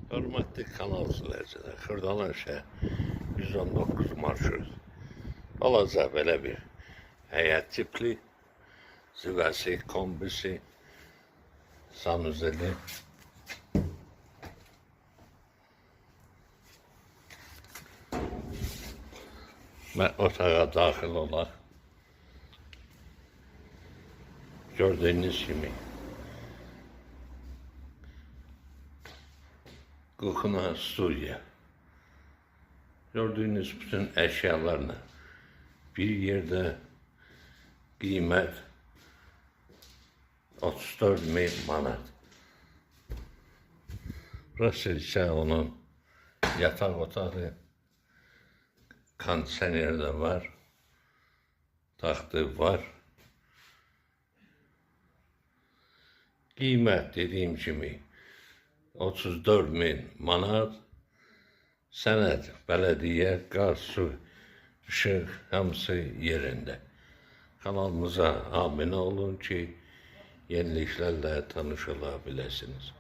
Hörmətli kanal izləyicilər, Xırdalan şəhər 119 marşrut. Balaca belə bir həyət tipli, züvəsi, kombisi, sanuzeli. Və otağa daxil olaq. Gördüyünüz kimi Kuxna studiya. Gördüyünüz bütün əşyalarla bir yerdə qiymət 34.000 manat. Burası isə onun yataq otağı, kondisioner də var, taxtı var. Qiymət dediyim kimi 34.000 manat. Sənəd, bələdiyyə, qaz, su, işıq hamısı yerində. Kanalımıza abunə olun ki, yeniliklərlə tanış ola biləsiniz.